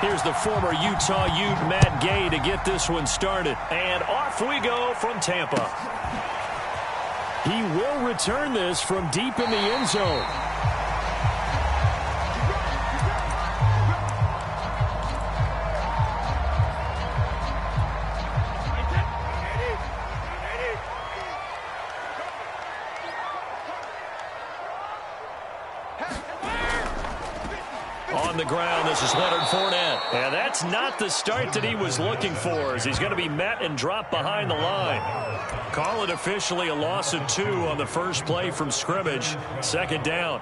Here's the former Utah Ute Matt Gay to get this one started. And off we go from Tampa. He will return this from deep in the end zone. On the ground, this is Leonard Fournette. And that's not the start that he was looking for, as he's going to be met and dropped behind the line. Call it officially a loss of 2 on the first play from scrimmage. Second down.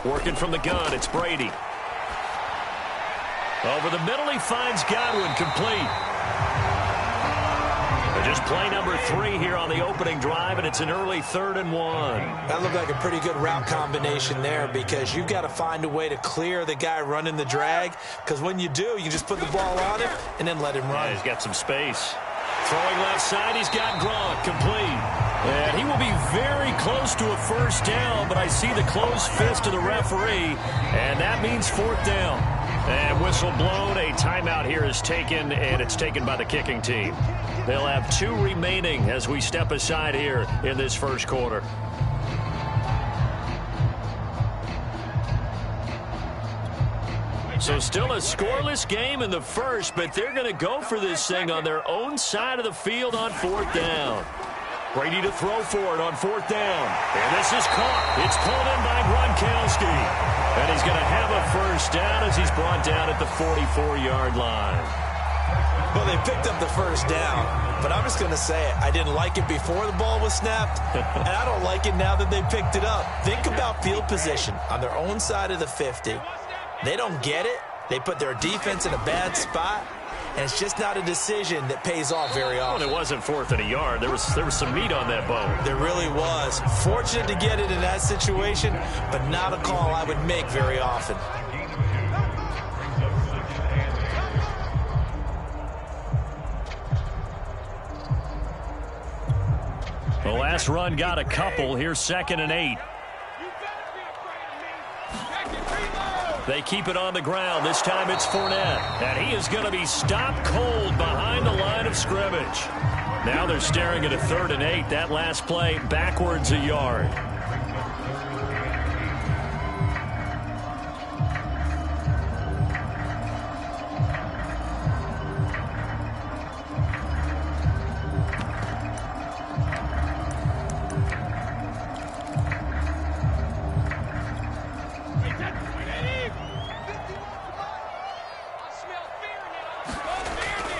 Working from the gun, it's Brady. Over the middle, he finds Godwin, complete. Just play number 3 here on the opening drive, and it's an early 3rd and 1. That looked like a pretty good route combination there, because you've got to find a way to clear the guy running the drag, because when you do, you just put the ball on him and then let him run. Yeah, he's got some space. Throwing left side, he's got Gronk, complete. And he will be very close to a first down, but I see the closed fist of the referee, and that means 4th down. And whistle blown, a timeout here is taken, and it's taken by the kicking team. They'll have 2 remaining as we step aside here in this first quarter. So still a scoreless game in the first, but they're going to go for this thing on their own side of the field on 4th down. Brady to throw for it on 4th down. And this is caught. It's pulled in by Gronkowski. And he's going to have a first down as he's brought down at the 44-yard line. Well, they picked up the first down, but I'm just going to say it. I didn't like it before the ball was snapped, and I don't like it now that they picked it up. Think about field position on their own side of the 50. They don't get it. They put their defense in a bad spot, and it's just not a decision that pays off very often. Well, it wasn't 4th and a yard. There was some meat on that bone. There really was. Fortunate to get it in that situation, but not a call I would make very often. The last run got a couple. Here's 2nd and 8. They keep it on the ground. This time it's Fournette. And he is going to be stopped cold behind the line of scrimmage. Now they're staring at a 3rd and 8. That last play backwards a yard.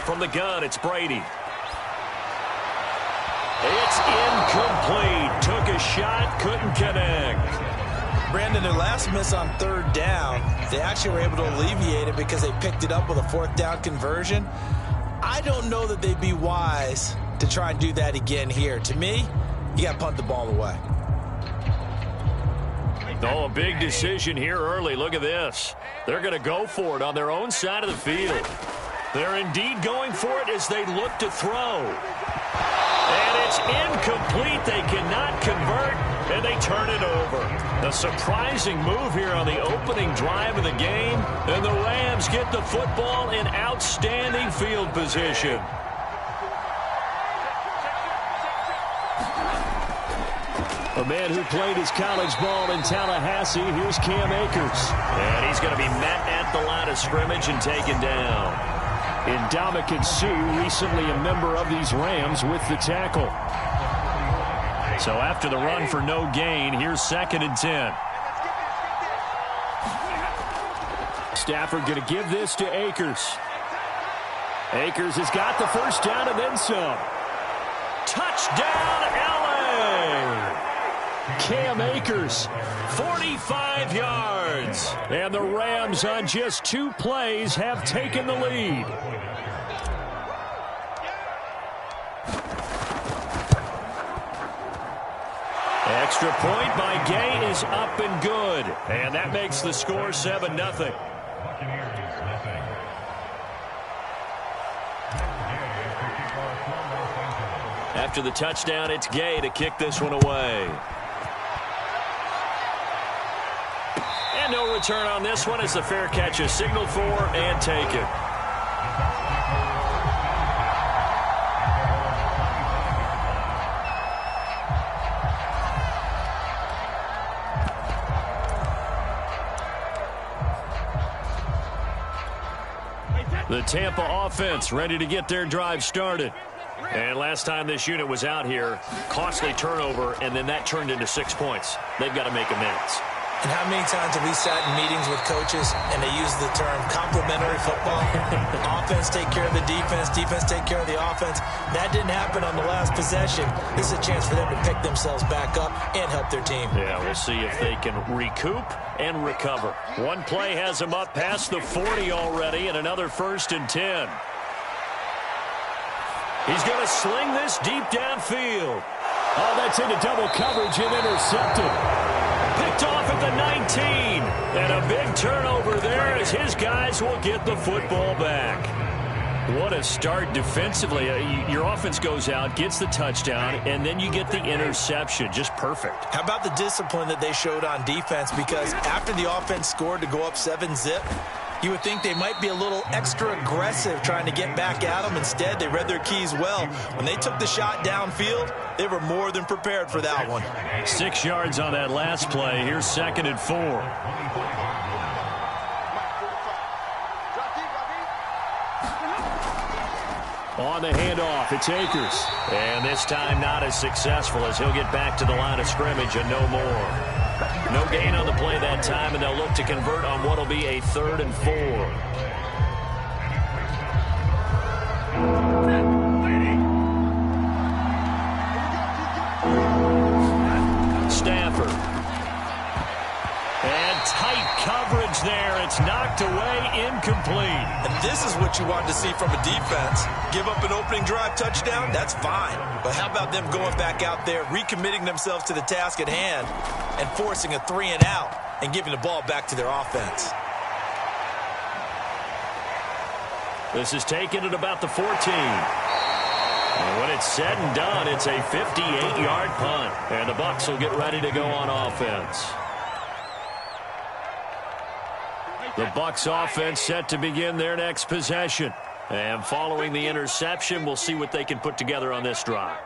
From the gun, it's Brady. It's incomplete. Took a shot, couldn't connect. Brandon, their last miss on 3rd down, they actually were able to alleviate it because they picked it up with a 4th down conversion. I don't know that they'd be wise to try and do that again here. To me, you got to punt the ball away. Oh, a big decision here early. Look at this. They're going to go for it on their own side of the field. They're indeed going for it as they look to throw. And it's incomplete. They cannot convert, and they turn it over. A surprising move here on the opening drive of the game, and the Rams get the football in outstanding field position. A man who played his college ball in Tallahassee, here's Cam Akers. And he's going to be met at the line of scrimmage and taken down. Ndamukong Suh, recently a member of these Rams, with the tackle. So after the run for no gain, here's 2nd and 10. Stafford going to give this to Akers. Akers has got the first down and then some. Touchdown, LA! Cam Akers, 45 yards. And the Rams, on just 2 plays, have taken the lead. Extra point by Gay is up and good. And that makes the score 7-0. After the touchdown, it's Gay to kick this one away. And no return on this one as the fair catch is signaled for and taken. The Tampa offense ready to get their drive started. And last time this unit was out here, costly turnover, and then that turned into 6 points. They've got to make amends. And how many times have we sat in meetings with coaches and they use the term complementary football? Offense take care of the defense, defense take care of the offense. That didn't happen on the last possession. This is a chance for them to pick themselves back up and help their team. Yeah, we'll see if they can recoup and recover. One play has them up past the 40 already, and another 1st and 10. He's going to sling this deep downfield. Oh, that's into double coverage and intercepted. Picked off at the 19. And a big turnover there as his guys will get the football back. What a start defensively. Your offense goes out, gets the touchdown, and then you get the interception. Just perfect. How about the discipline that they showed on defense? Because after the offense scored to go up 7-zip, you would think they might be a little extra aggressive trying to get back at them. Instead, they read their keys well. When they took the shot downfield, they were more than prepared for that one. 6 yards on that last play. Here's 2nd and 4. On the handoff, it's Akers. And this time not as successful as he'll get back to the line of scrimmage and no more. No gain on the play that time, and they'll look to convert on what will be a 3rd and 4. Stafford. And tight coverage there. It's knocked away, incomplete. And this is what you want to see from a defense. Give up an opening drive touchdown, that's fine. But how about them going back out there, recommitting themselves to the task at hand, and forcing a 3-and-out and giving the ball back to their offense. This is taken at about the 14. And when it's said and done, it's a 58-yard punt. And the Bucs will get ready to go on offense. The Bucs offense set to begin their next possession. And following the interception, we'll see what they can put together on this drive.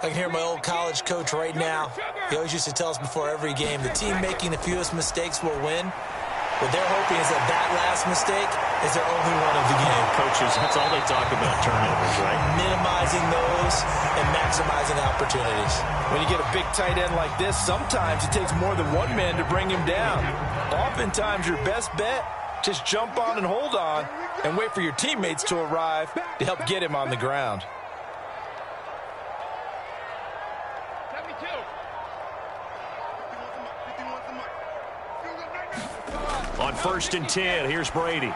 I can hear my old college coach right now. He always used to tell us before every game, the team making the fewest mistakes will win. What they're hoping is that that last mistake is their only one of the game. Coaches, that's all they talk about, turnovers, right? Minimizing those and maximizing opportunities. When you get a big tight end like this, sometimes it takes more than one man to bring him down. Oftentimes, your best bet, just jump on and hold on and wait for your teammates to arrive to help get him on the ground. On 1st and 10, here's Brady. And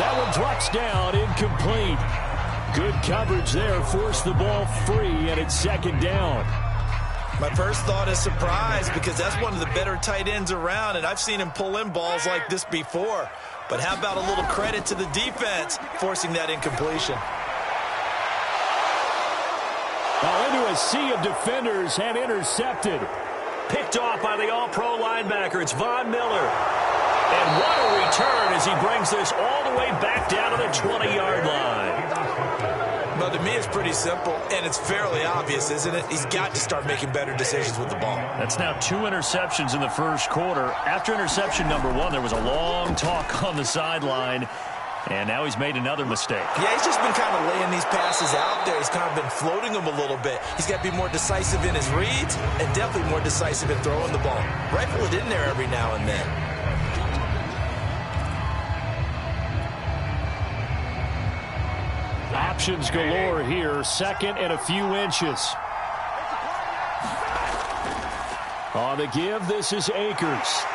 that one drops down, incomplete. Good coverage there, forced the ball free, and it's 2nd down. My first thought is surprise because that's one of the better tight ends around, and I've seen him pull in balls like this before. But how about a little credit to the defense forcing that incompletion? Now into a sea of defenders and intercepted. Picked off by the all-pro linebacker. It's Von Miller. And what a return as he brings this all the way back down to the 20-yard line. Well, to me, it's pretty simple, and it's fairly obvious, isn't it? He's got to start making better decisions with the ball. That's now 2 interceptions in the first quarter. After interception number 1, there was a long talk on the sideline. And now he's made another mistake. Yeah, he's just been kind of laying these passes out there. He's kind of been floating them a little bit. He's got to be more decisive in his reads and definitely more decisive in throwing the ball. Rifle it in there every now and then. Options galore here. 2nd and a few inches. On the give, this is Akers.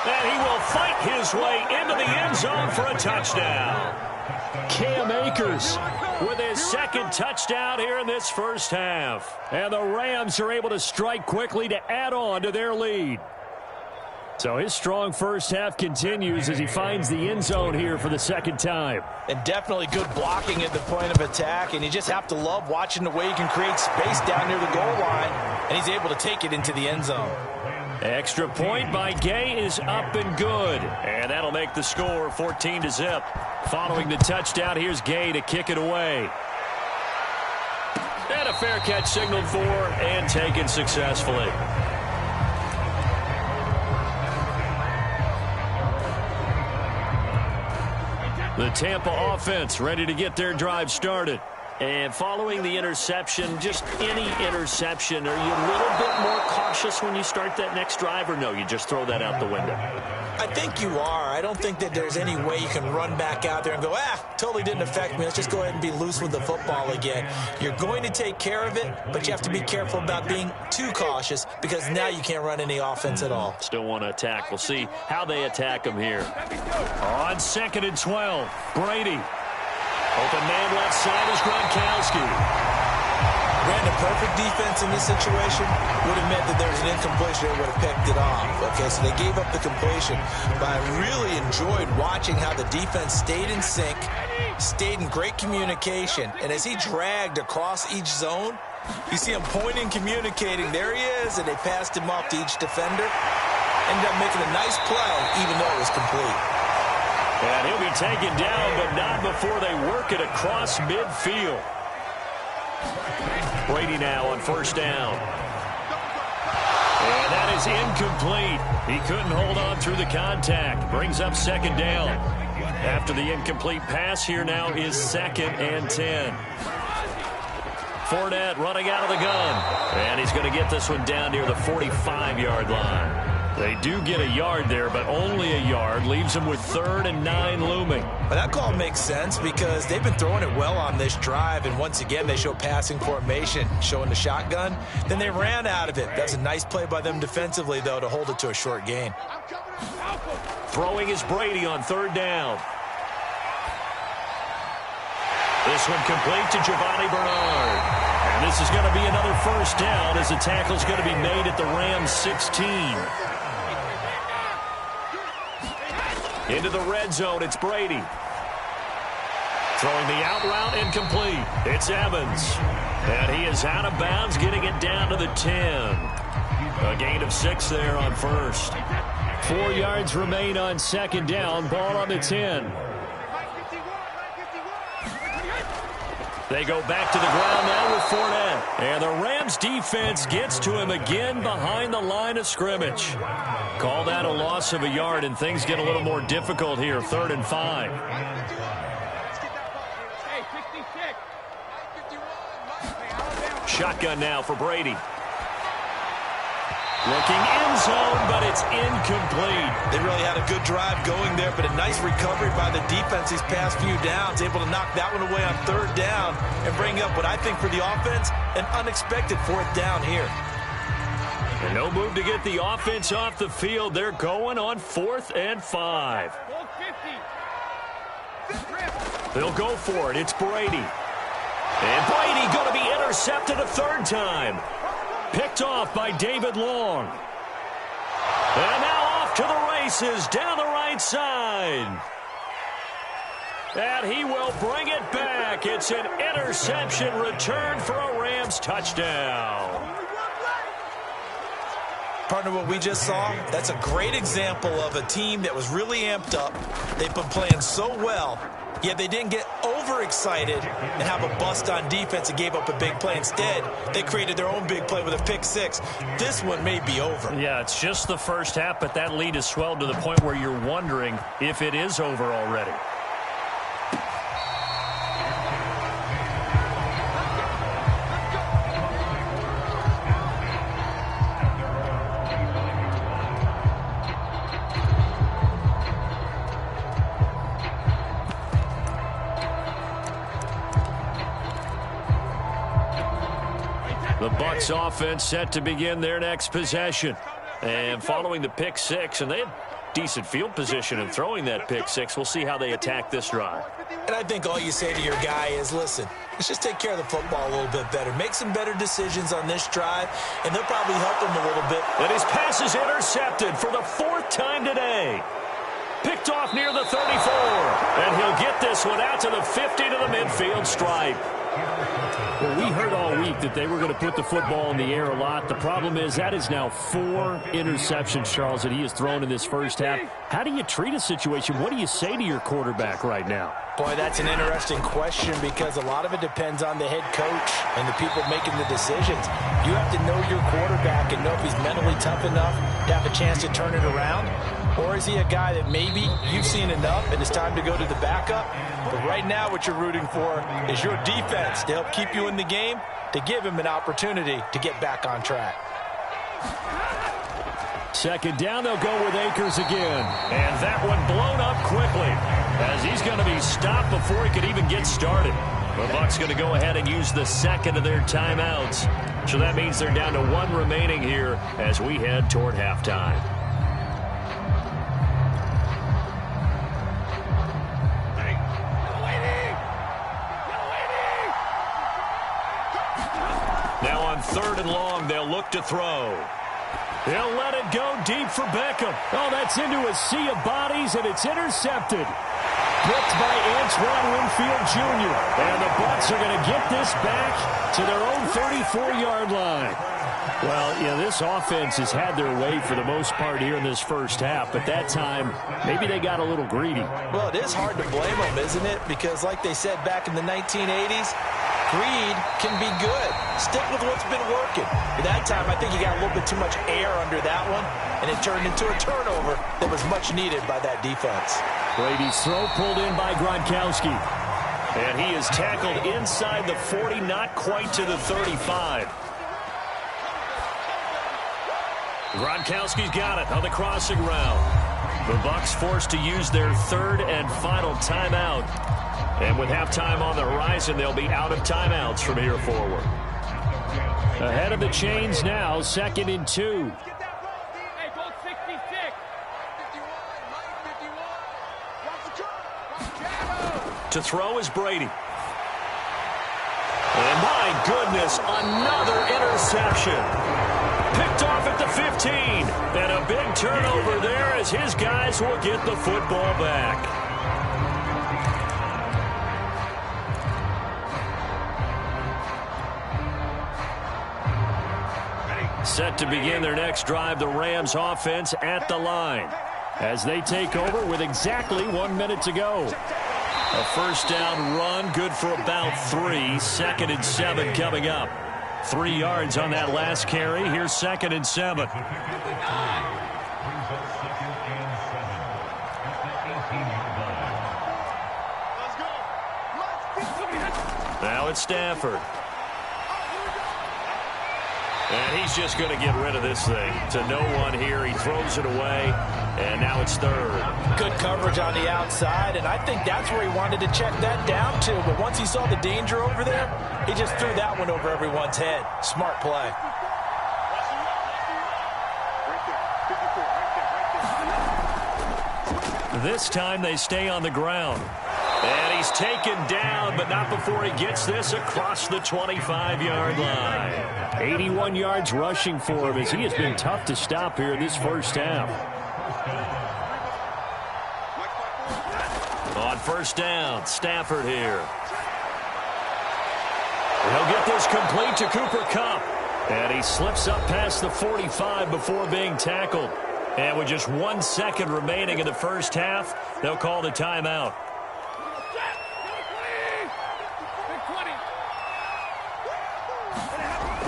And he will fight his way into the end zone for a touchdown. Cam Akers with his 2nd touchdown here in this first half. And the Rams are able to strike quickly to add on to their lead. So his strong first half continues as he finds the end zone here for the second time. And definitely good blocking at the point of attack, and you just have to love watching the way he can create space down near the goal line, and he's able to take it into the end zone. Extra point by Gay is up and good. And that'll make the score 14-0. Following the touchdown, here's Gay to kick it away. And a fair catch signaled for and taken successfully. The Tampa offense ready to get their drive started. And following the interception, just any interception, are you a little bit more cautious when you start that next drive, or no, you just throw that out the window? I think you are. I don't think that there's any way you can run back out there and go, totally didn't affect me. Let's just go ahead and be loose with the football again. You're going to take care of it, but you have to be careful about being too cautious because now you can't run any offense at all. Still want to attack. We'll see how they attack them here. On 2nd and 12, Brady. Open man left side is Gronkowski. Ran the perfect defense in this situation. Would have meant that there was an incompletion. They would have picked it off. Okay, so they gave up the completion. But I really enjoyed watching how the defense stayed in sync, stayed in great communication. And as he dragged across each zone, you see him pointing, communicating. There he is, and they passed him off to each defender. Ended up making a nice play, even though it was complete. And he'll be taken down, but not before they work it across midfield. Brady now on 1st down. And that is incomplete. He couldn't hold on through the contact. Brings up 2nd down. After the incomplete pass, here now is 2nd and 10. Fournette running out of the gun. And he's going to get this one down near the 45-yard line. They do get a yard there, but only a yard. Leaves them with 3rd and 9 looming. But that call makes sense because they've been throwing it well on this drive, and once again they show passing formation, showing the shotgun. Then they ran out of it. That's a nice play by them defensively, though, to hold it to a short gain. Throwing is Brady on 3rd down. This one complete to Giovanni Bernard. And this is going to be another 1st down as the tackle's going to be made at the Rams 16. Into the red zone, it's Brady. Throwing the out route, incomplete. It's Evans. And he is out of bounds, getting it down to the 10. A gain of 6 there on 1st. 4 yards remain on 2nd down. Ball on the 10. They go back to the ground now with Fournette. And the Rams defense gets to him again behind the line of scrimmage. Call that a loss of a yard, and things get a little more difficult here. 3rd and 5. Shotgun now for Brady. Looking end zone, but it's incomplete. They really had a good drive going there, but a nice recovery by the defense these past few downs, able to knock that one away on 3rd down and bring up what I think for the offense, an unexpected 4th down here. And no move to get the offense off the field. They're going on 4th and 5. They'll go for it. It's Brady. And Brady going to be intercepted a 3rd time. Picked off by David Long. And now off to the races down the right side. And he will bring it back. It's an interception return for a Rams touchdown. Partner, what we just saw, that's a great example of a team that was really amped up. They've been playing so well, yet they didn't get overexcited and have a bust on defense and gave up a big play. Instead, they created their own big play with a pick 6. This one may be over. Yeah, it's just the first half, but that lead has swelled to the point where you're wondering if it is over already. The Bucs offense set to begin their next possession. And following the pick 6, and they had decent field position in throwing that pick six. We'll see how they attack this drive. And I think all you say to your guy is, listen, let's just take care of the football a little bit better. Make some better decisions on this drive, and they'll probably help him a little bit. And his pass is intercepted for the 4th time today. Picked off near the 34. And he'll get this one out to the 50 to the midfield stripe. Well, we heard all week that they were going to put the football in the air a lot. The problem is that is now 4 interceptions, Charles, that he has thrown in this first half. How do you treat a situation? What do you say to your quarterback right now? Boy, that's an interesting question because a lot of it depends on the head coach and the people making the decisions. You have to know your quarterback and know if he's mentally tough enough to have a chance to turn it around. Or is he a guy that maybe you've seen enough and it's time to go to the backup? But right now what you're rooting for is your defense to help keep you in the game, to give him an opportunity to get back on track. Second down, they'll go with Akers again. And that one blown up quickly as he's going to be stopped before he could even get started. The Bucs going to go ahead and use the second of their timeouts. So that means they're down to 1 remaining here as we head toward halftime. Now on 3rd and long, they'll look to throw. They'll let it go deep for Beckham. Oh, that's into a sea of bodies, and it's intercepted. Picked by Antoine Winfield Jr. And the Bucs are going to get this back to their own 34-yard line. Well, this offense has had their way for the most part here in this first half, but that time, maybe they got a little greedy. Well, it is hard to blame them, isn't it? Because like they said back in the 1980s, greed can be good. Stick with what's been working. At that time, I think you got a little bit too much air under that one, and it turned into a turnover that was much needed by that defense. Brady's throw pulled in by Gronkowski. And he is tackled inside the 40, not quite to the 35. Gronkowski's got it on the crossing route. The Bucs forced to use their 3rd and final timeout. And with halftime on the horizon, they'll be out of timeouts from here forward. Ahead of the chains now, 2nd and 2. To throw is Brady. And my goodness, another interception. Picked off at the 15. And a big turnover there as his guys will get the football back. Set to begin their next drive, the Rams offense at the line as they take over with exactly 1 minute to go. A first down run, good for about 3. 2nd and 7 coming up. 3 yards on that last carry. Here's 2nd and 7. Now it's Stafford. And he's just going to get rid of this thing to no one here. He throws it away, and now it's 3rd. Good coverage on the outside, and I think that's where he wanted to check that down to. But once he saw the danger over there, he just threw that one over everyone's head. Smart play. This time they stay on the ground. And he's taken down, but not before he gets this across the 25-yard line. 81 yards rushing for him as he has been tough to stop here in this first half. On first down, Stafford here. He'll get this complete to Cooper Kupp. And he slips up past the 45 before being tackled. And with just 1 second remaining in the first half, they'll call the timeout.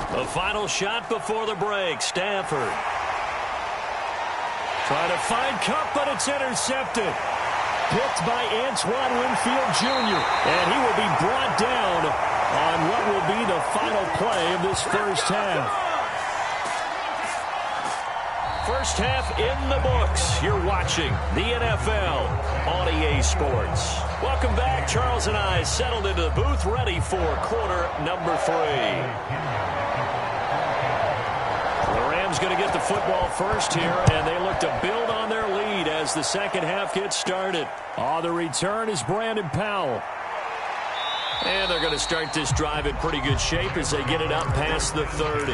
The final shot before the break, Stafford. Trying to find Kupp, but it's intercepted. Picked by Antoine Winfield Jr. And he will be brought down on what will be the final play of this first half. First half in the books. You're watching the NFL on EA Sports. Welcome back. Charles and I settled into the booth, ready for quarter number 3. The Rams going to get the football first here, and they look to build on their lead as as the second half gets started. On the return is Brandon Powell. And they're going to start this drive in pretty good shape as they get it up past the 30.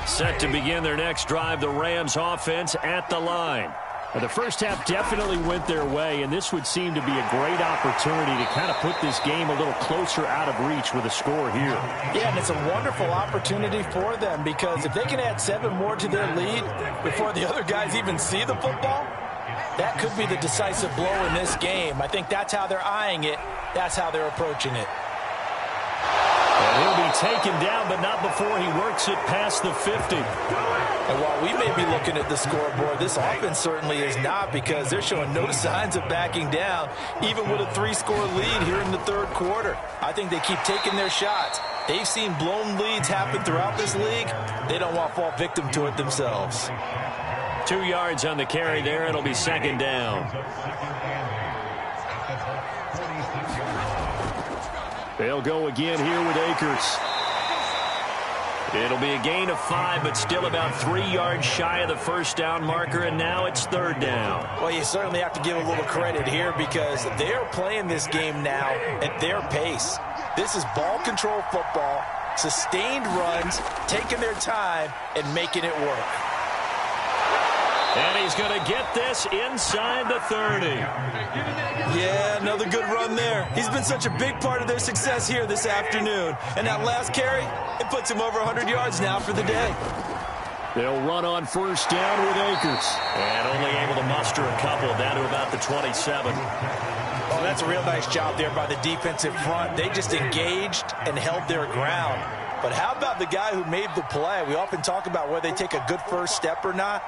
Set to begin their next drive, the Rams offense at the line. The first half definitely went their way, and this would seem to be a great opportunity to kind of put this game a little closer out of reach with a score here. Yeah, and it's a wonderful opportunity for them because if they can add 7 more to their lead before the other guys even see the football, that could be the decisive blow in this game. I think that's how they're eyeing it. That's how they're approaching it. And he'll be taken down, but not before he works it past the 50. And while we may be looking at the scoreboard, this offense certainly is not because they're showing no signs of backing down, even with a 3-score lead here in the third quarter. I think they keep taking their shots. They've seen blown leads happen throughout this league. They don't want to fall victim to it themselves. 2 yards on the carry there. It'll be second down. They'll go again here with Akers. It'll be a gain of 5, but still about 3 yards shy of the first down marker, and now it's third down. Well, you certainly have to give a little credit here because they're playing this game now at their pace. This is ball control football, sustained runs, taking their time, and making it work. And he's going to get this inside the 30. Yeah, another good run there. He's been such a big part of their success here this afternoon. And that last carry, it puts him over 100 yards now for the day. They'll run on first down with Akers. And only able to muster a couple down to about the 27. Oh, that's a real nice job there by the defensive front. They just engaged and held their ground. But how about the guy who made the play? We often talk about whether they take a good first step or not.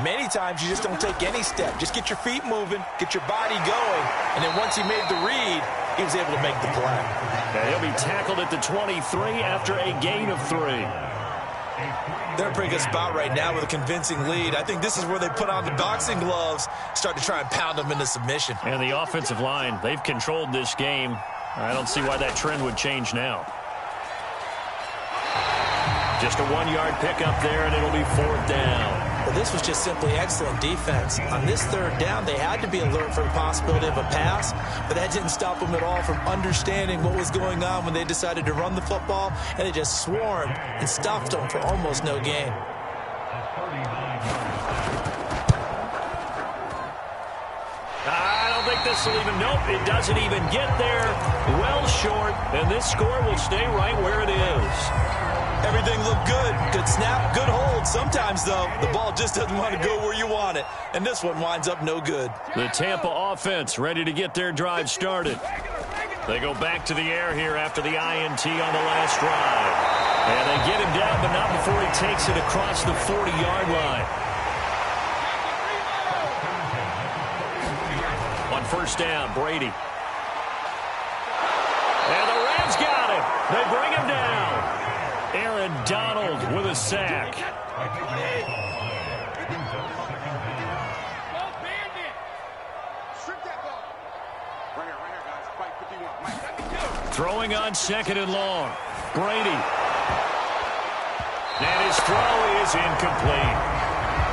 Many times you just don't take any step. Just get your feet moving, get your body going, and then once he made the read, he was able to make the play. And he'll be tackled at the 23 after a gain of 3. They're in a pretty good spot right now with a convincing lead. I think this is where they put on the boxing gloves, start to try and pound them into submission. And the offensive line, they've controlled this game. I don't see why that trend would change now. Just a 1-yard pickup there, and it'll be fourth down. Well, this was just simply excellent defense. On this third down, they had to be alert for the possibility of a pass, but that didn't stop them at all from understanding what was going on when they decided to run the football, and they just swarmed and stuffed them for almost no gain. I don't think this will even, nope, it doesn't even get there. Well short, and this score will stay right where it is. Everything looked good. Good snap, good hold. Sometimes, though, the ball just doesn't want to go where you want it. And this one winds up no good. The Tampa offense ready to get their drive started. They go back to the air here after the INT on the last drive. And they get him down, but not before he takes it across the 40-yard line. On first down, Brady. And the Rams got him. They bring him down. Aaron Donald with a sack. Throwing on second and long. Brady. And his throw is incomplete.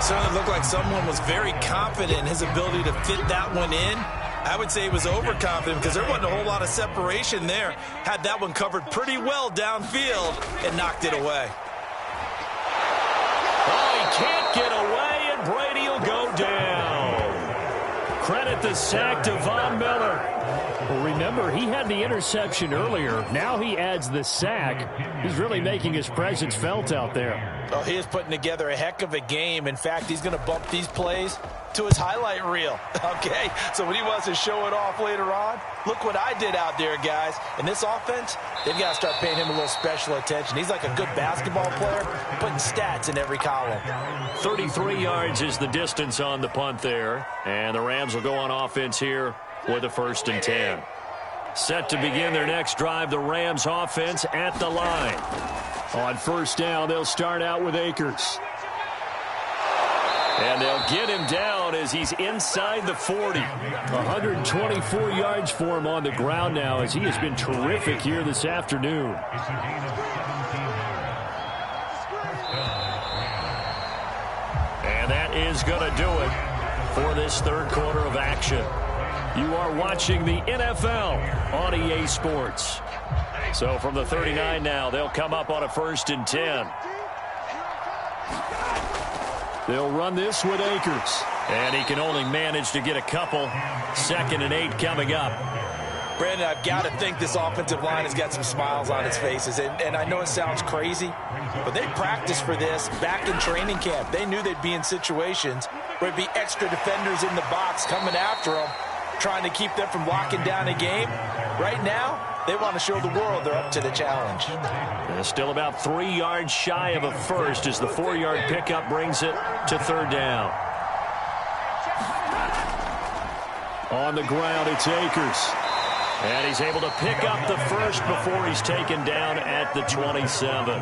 Certainly looked like someone was very confident in his ability to fit that one in. I would say he was overconfident because there wasn't a whole lot of separation there. Had that one covered pretty well downfield and knocked it away. Oh, he can't get away, and Brady will go down. Credit the sack to Von Miller. Well, remember, he had the interception earlier. Now he adds the sack. He's really making his presence felt out there. Oh, he is putting together a heck of a game. In fact, he's going to bump these plays to his highlight reel. Okay, so when he wants to show it off later on, look what I did out there, guys. In this offense, they've got to start paying him a little special attention. He's like a good basketball player, putting stats in every column. 33 yards is the distance on the punt there. And the Rams will go on offense here with a 1st and 10. Set to begin their next drive, the Rams offense at the line. On first down, they'll start out with Akers. And they'll get him down as he's inside the 40. 124 yards for him on the ground now as he has been terrific here this afternoon. is going to do it for this third quarter of action. You are watching the NFL on EA Sports. So from the 39 now, they'll come up on a 1st and 10. They'll run this with Akers. And he can only manage to get a couple. 2nd and 8 coming up. Brandon, I've got to think this offensive line has got some smiles on its faces. And I know it sounds crazy, but they practiced for this back in training camp. They knew they'd be in situations where there'd be extra defenders in the box coming after them, trying to keep them from locking down a game. Right now, they want to show the world they're up to the challenge. And still about 3 yards shy of a first as the 4-yard pickup brings it to 3rd down. On the ground, it's Akers. And he's able to pick up the first before he's taken down at the 27.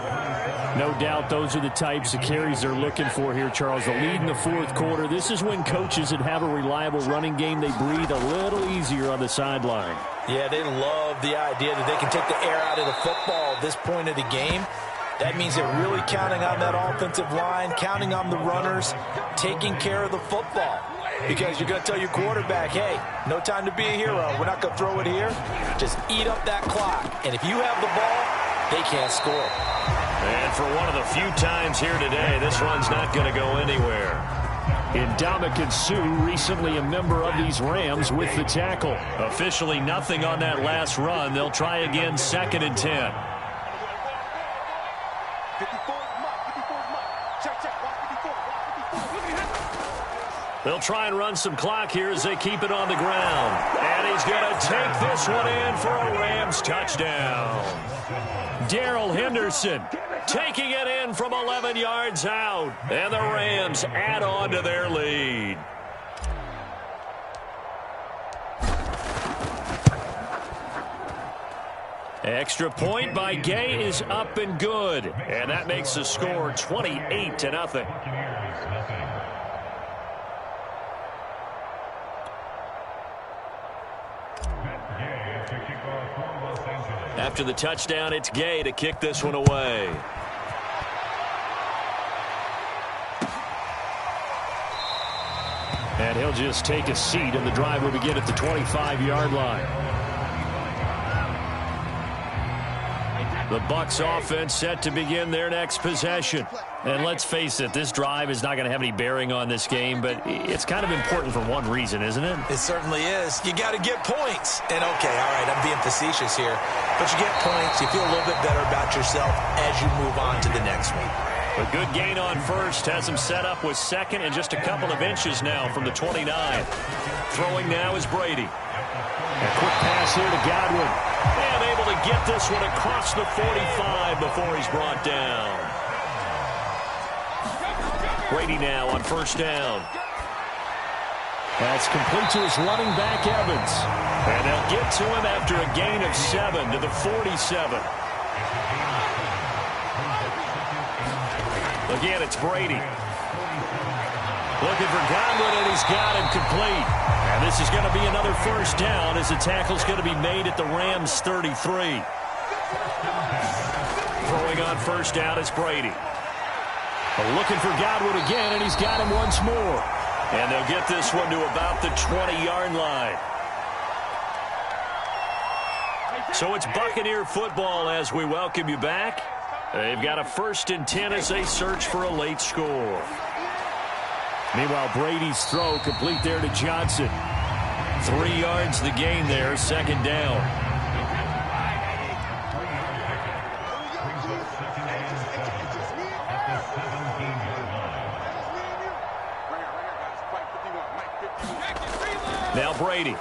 No doubt those are the types of carries they're looking for here, Charles. The lead in the 4th quarter. This is when coaches that have a reliable running game, they breathe a little easier on the sideline. Yeah, they love the idea that they can take the air out of the football at this point of the game. That means they're really counting on that offensive line, counting on the runners, taking care of the football. Because you're going to tell your quarterback, hey, no time to be a hero. We're not going to throw it here. Just eat up that clock. And if you have the ball, they can't score. And for one of the few times here today, this run's not going to go anywhere. Ndamukong Suh, recently a member of these Rams, with the tackle. Officially nothing on that last run. They'll try again, 2nd and 10. They'll try and run some clock here as they keep it on the ground. And he's going to take this one in for a Rams touchdown. Darrell Henderson taking it in from 11 yards out. And the Rams add on to their lead. Extra point by Gay is up and good. And that makes the score 28-0. After the touchdown, it's Gay to kick this one away. And he'll just take a seat, and the drive will begin at the 25-yard line. The Bucs offense set to begin their next possession. And let's face it, this drive is not going to have any bearing on this game, but it's kind of important for one reason, isn't it? It certainly is. You got to get points. And, okay, all right, I'm being facetious here. But you get points, you feel a little bit better about yourself as you move on to the next one. A good gain on first has him set up with 2nd and just a couple of inches now from the 29. Throwing now is Brady. A quick pass here to Godwin. And able to get this one across the 45 before he's brought down. Brady now on 1st down. That's complete to his running back, Evans. And they'll get to him after a gain of 7 to the 47. Again, it's Brady. Looking for Godwin, and he's got him complete. And this is going to be another 1st down as the tackle's going to be made at the Rams' 33. Throwing on 1st down is Brady. Looking for Godwin again, and he's got him once more. And they'll get this one to about the 20-yard line. So it's Buccaneer football as we welcome you back. They've got a 1st and 10 as they search for a late score. Meanwhile, Brady's throw complete there to Johnson. 3 yards the gain there, 2nd down. Now Brady.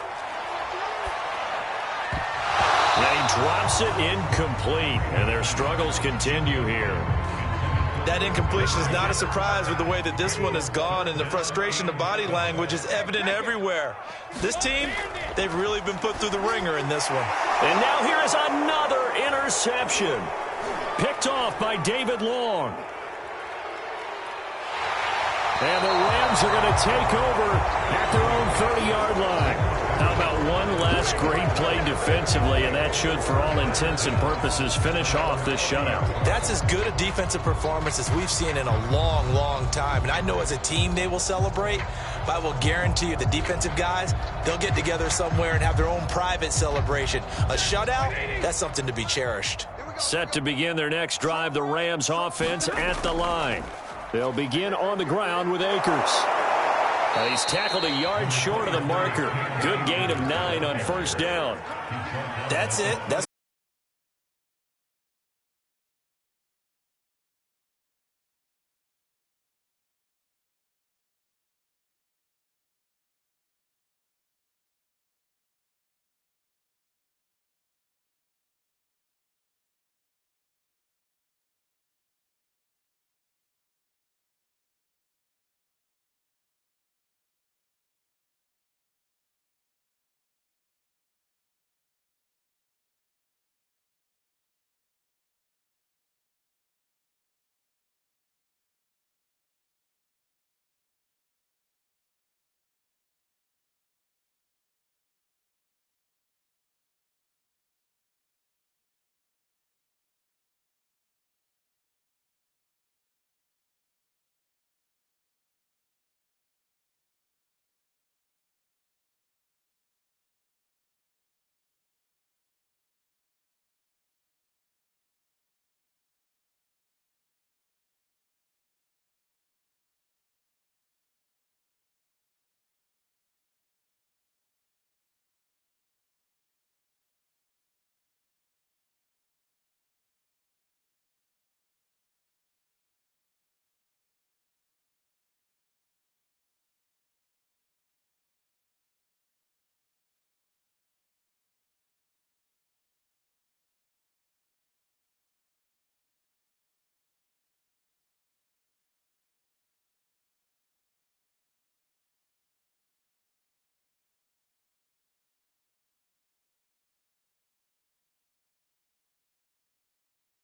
And he drops it incomplete. And their struggles continue here. That incompletion is not a surprise with the way that this one has gone, and the frustration, the body language is evident everywhere. This team, they've really been put through the ringer in this one. And now here is another interception. Picked off by David Long. And the Rams are going to take over at their own 30-yard line. How about one last great play defensively, and that should, for all intents and purposes, finish off this shutout. That's as good a defensive performance as we've seen in a long, long time. And I know as a team they will celebrate, but I will guarantee you the defensive guys, they'll get together somewhere and have their own private celebration. A shutout, that's something to be cherished. Set to begin their next drive, the Rams offense at the line. They'll begin on the ground with Akers. He's tackled a yard short of the marker. Good gain of 9 on first down. That's it. That's